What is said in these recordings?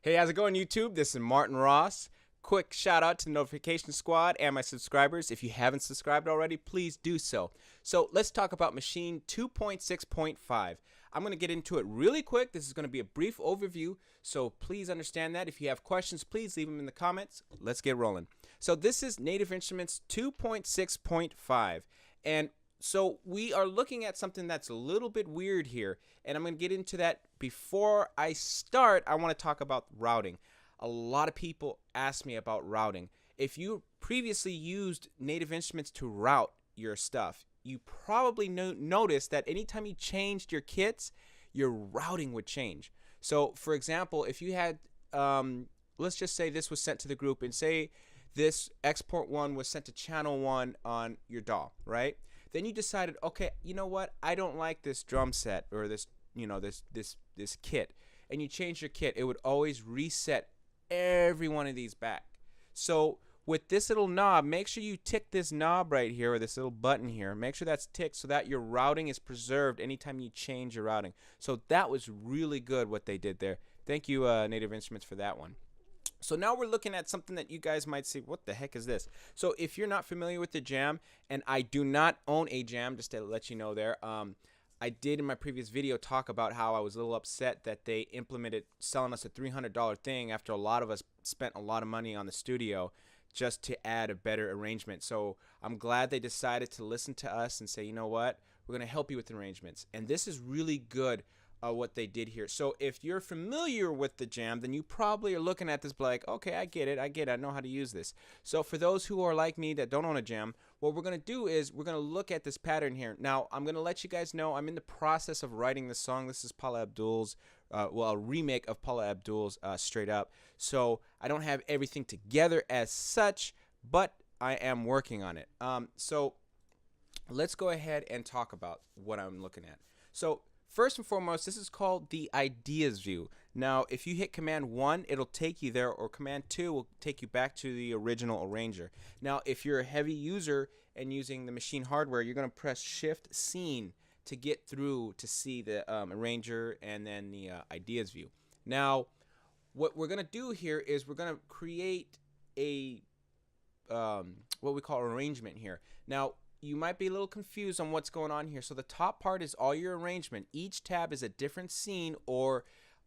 Hey, how's it going, YouTube? This is Martin Ross. Quick shout out to the Notification Squad and my subscribers. If you haven't subscribed already, please do so. So let's talk about Maschine 2.6.5. I'm going to get into it really quick. This is going to be a brief overview, so please understand that. If you have questions, please leave them in the comments. Let's get rolling. So this is Native Instruments 2.6.5, and so we are looking at something that's a little bit weird here, and I'm going to get into that. Before I start, I want to talk about routing. A lot of people ask me about routing. If you previously used Native Instruments to route your stuff, you probably noticed that anytime you changed your kits, your routing would change. So for example, if you had, let's just say this was sent to the group, and say this export 1 was sent to channel 1 on your DAW, right? Then you decided, okay, you know what? I don't like this drum set or this, this kit, and you change your kit. It would always reset every one of these back. So with this little knob, make sure you tick this knob right here, or this little button here. Make sure that's ticked so that your routing is preserved anytime you change your routing. So that was really good what they did there. Thank you, Native Instruments, for that one. So now we're looking at something that you guys might say, what the heck is this? So if you're not familiar with the Jam, and I do not own a Jam, just to let you know there, I did in my previous video talk about how I was a little upset that they implemented selling us a $300 thing after a lot of us spent a lot of money on the studio just to add a better arrangement. So I'm glad they decided to listen to us and say, you know what, we're going to help you with arrangements. And this is really good. What they did here. So if you're familiar with the Jam, then you probably are looking at this like, okay, I get it, I know how to use this. So for those who are like me that don't own a Jam, what we're going to do is we're going to look at this pattern here. Now, I'm going to let you guys know I'm in the process of writing this song. This is Paula Abdul's, a remake of Paula Abdul's Straight Up. So I don't have everything together as such, but I am working on it. So let's go ahead and talk about what I'm looking at. So first and foremost, this is called the Ideas view. Now, if you hit Command 1, it'll take you there, or Command 2 will take you back to the original arranger. Now, if you're a heavy user and using the Maschine hardware, you're going to press Shift Scene to get through to see the arranger and then the Ideas view. Now, what we're going to do here is we're going to create a what we call arrangement here. Now, you might be a little confused on what's going on here. So the top part is all your arrangement. Each tab is a different scene, or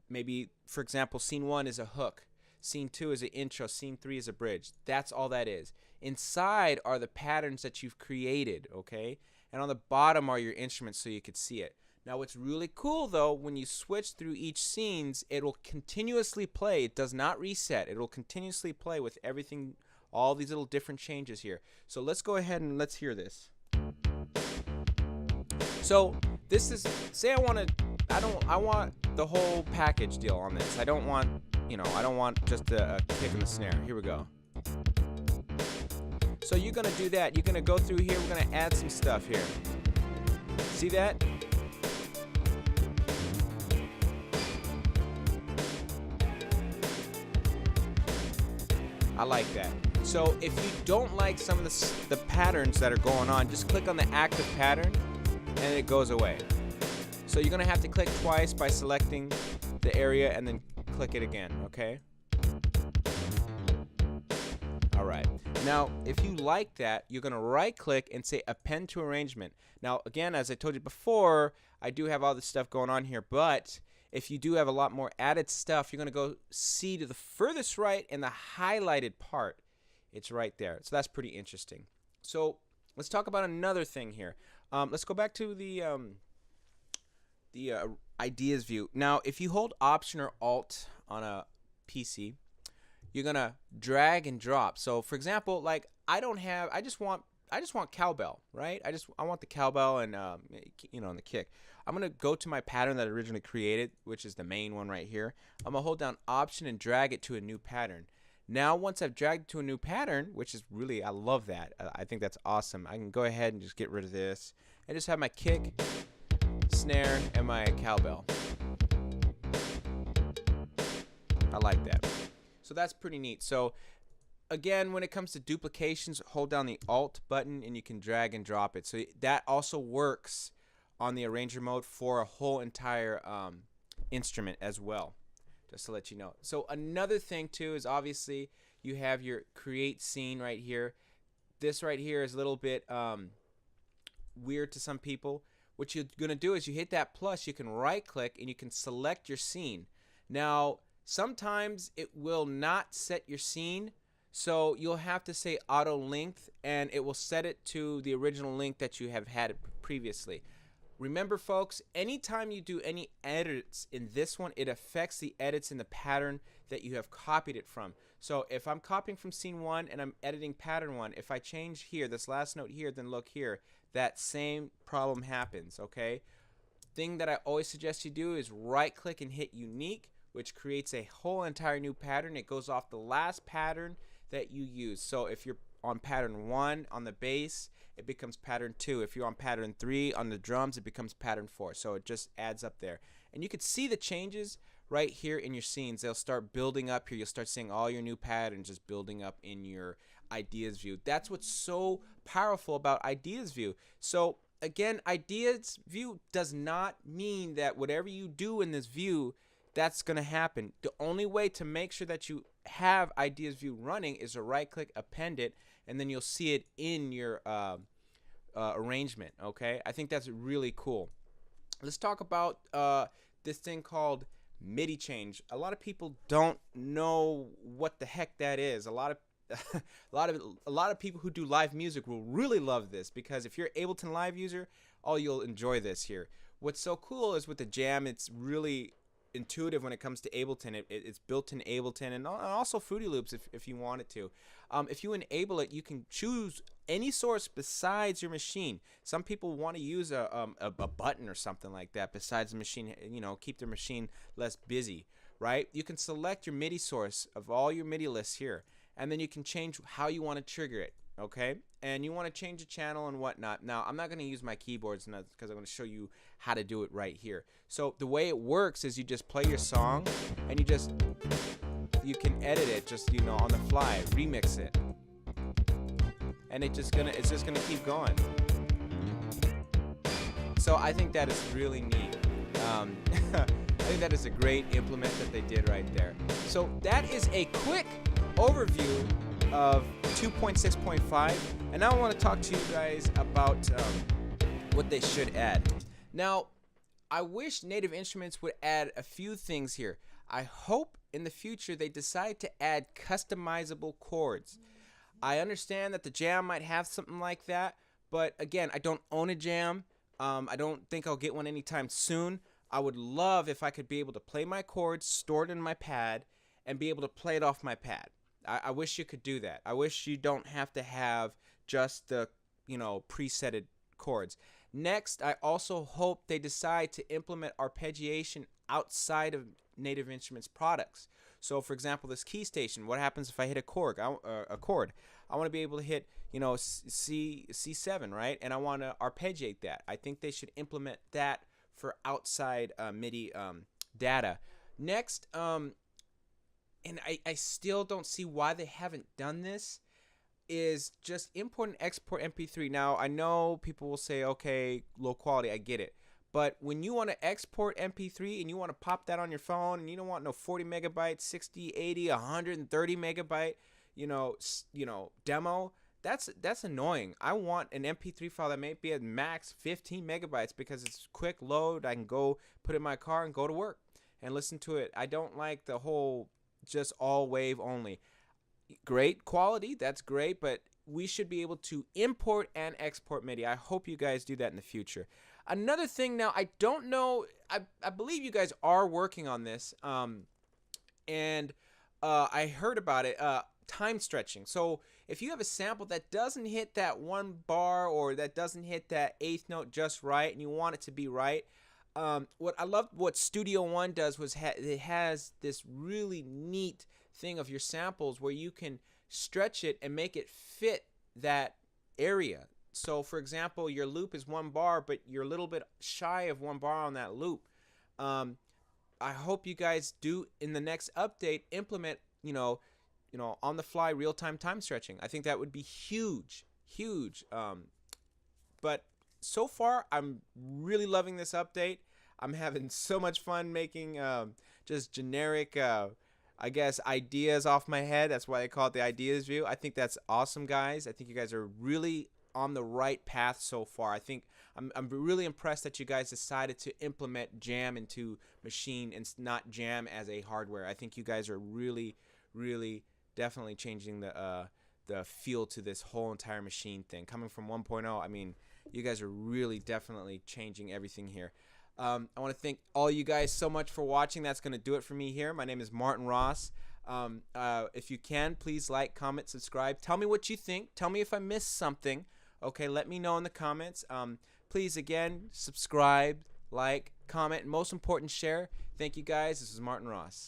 maybe, for example, scene 1 is a hook, scene 2 is an intro, scene 3 is a bridge. That's all that is. Inside are the patterns that you've created, okay? And on the bottom are your instruments so you could see it. Now what's really cool though, when you switch through each scenes, it will continuously play. It does not reset. It will continuously play with everything, all these little different changes here. So let's go ahead and let's hear this. So this is, say I want the whole package deal on this. I don't want, I don't want just a kick in the snare. Here we go. So you're gonna do that. You're gonna go through here. We're gonna add some stuff here. See that? I like that. So if you don't like some of the patterns that are going on, just click on the active pattern and it goes away. So you're gonna have to click twice by selecting the area and then click it again, okay? Alright, now if you like that, you're gonna right click and say append to arrangement. Now again, as I told you before, I do have all this stuff going on here, but if you do have a lot more added stuff, you're gonna go see to the furthest right and the highlighted part. It's right there. So that's pretty interesting. So let's talk about another thing here. Let's go back to the Ideas view. Now, if you hold Option or Alt on a PC, you're gonna drag and drop. So, for example, like I just want cowbell, right? I want the cowbell and and the kick. I'm gonna go to my pattern that I originally created, which is the main one right here. I'm gonna hold down Option and drag it to a new pattern. Now, once I've dragged to a new pattern, which is really, I love that. I think that's awesome. I can go ahead and just get rid of this and just have my kick, snare, and my cowbell. I like that. So that's pretty neat. So again, when it comes to duplications, hold down the Alt button and you can drag and drop it. So that also works on the arranger mode for a whole entire instrument as well. just to let you know. So another thing too is obviously you have your create scene right here. This right here is a little bit weird to some people. What you're gonna do is you hit that plus, you can right click and you can select your scene. Now sometimes it will not set your scene, so you'll have to say auto length and it will set it to the original length that you have had previously. Remember folks, anytime you do any edits in this one, it affects the edits in the pattern that you have copied it from. So if I'm copying from scene 1 and I'm editing pattern 1, if I change here, this last note here, then look here, that same problem happens, okay? Thing that I always suggest you do is right click and hit unique, which creates a whole entire new pattern. It goes off the last pattern that you use. So if you're on pattern 1 on the bass, it becomes pattern 2. If you're on pattern 3 on the drums, it becomes pattern 4. So it just adds up there. And you can see the changes right here in your scenes. They'll start building up here. You'll start seeing all your new patterns just building up in your ideas view. That's what's so powerful about ideas view. So again, ideas view does not mean that whatever you do in this view, that's going to happen. The only way to make sure that you have ideas view running is to right click, append it, and then you'll see it in your arrangement. Okay, I think that's really cool. Let's talk about this thing called Midi Change. A lot of people don't know what the heck that is. A lot of people who do live music will really love this, because if you're Ableton Live user, you'll enjoy this here. What's so cool is with the Jam, it's really intuitive when it comes to Ableton. It's built in Ableton and also Fruity Loops if you want it to. If you enable it, you can choose any source besides your machine. Some people want to use a button or something like that besides the machine, keep their machine less busy, right? You can select your MIDI source of all your MIDI lists here, and then you can change how you want to trigger it, okay? And you want to change the channel and whatnot. Now, I'm not going to use my keyboards because I'm going to show you how to do it right here. So the way it works is you just play your song and you can edit it just on the fly, remix it, and it's just gonna keep going. So I think that is really neat. I think that is a great implement that they did right there. So that is a quick overview of 2.6.5, and now I want to talk to you guys about what they should add. Now, I wish Native Instruments would add a few things here. I hope in the future they decide to add customizable chords. I understand that the Jam might have something like that, but again, I don't own a Jam. I don't think I'll get one anytime soon. I would love if I could be able to play my chords stored in my pad and be able to play it off my pad. I wish you could do that. I wish you don't have to have just the presetted chords. Next, I also hope they decide to implement arpeggiation outside of Native Instruments products. So for example, this key station, what happens if I hit a chord? I want to be able to hit C7, right? And I want to arpeggiate that. I think they should implement that for outside MIDI data. Next, and I still don't see why they haven't done this, is just import and export MP3. Now, I know people will say, okay, low quality, I get it. But when you want to export MP3 and you want to pop that on your phone and you don't want no 40 megabyte, 60, 80, 130 megabyte, demo, that's annoying. I want an MP3 file that may be at max 15 megabytes because it's quick load. I can go put it in my car and go to work and listen to it. I don't like the whole just all wave only. Great quality, that's great, but we should be able to import and export MIDI. I hope you guys do that in the future. Another thing now, I don't know, I believe you guys are working on this, and I heard about it, time stretching. So if you have a sample that doesn't hit that one bar or that doesn't hit that eighth note just right and you want it to be right, what I love what Studio One does was it has this really neat thing of your samples where you can stretch it and make it fit that area. So for example, your loop is 1 bar, but you're a little bit shy of 1 bar on that loop. I hope you guys do in the next update implement, on the fly real-time time stretching. I think that would be huge. But so far, I'm really loving this update. I'm having so much fun making just generic, I guess, ideas off my head. That's why I call it the ideas view. I think that's awesome, guys. I think you guys are really on the right path so far. I think I'm really impressed that you guys decided to implement Jam into Maschine and not Jam as a hardware. I think you guys are really, really definitely changing the feel to this whole entire Maschine thing. Coming from 1.0, I mean, you guys are really definitely changing everything here. I want to thank all you guys so much for watching. That's going to do it for me here. My name is Martin Ross. If you can, please like, comment, subscribe. Tell me what you think. Tell me if I missed something. Okay, let me know in the comments. Please, again, subscribe, like, comment, and most important, share. Thank you, guys. This is Martin Ross.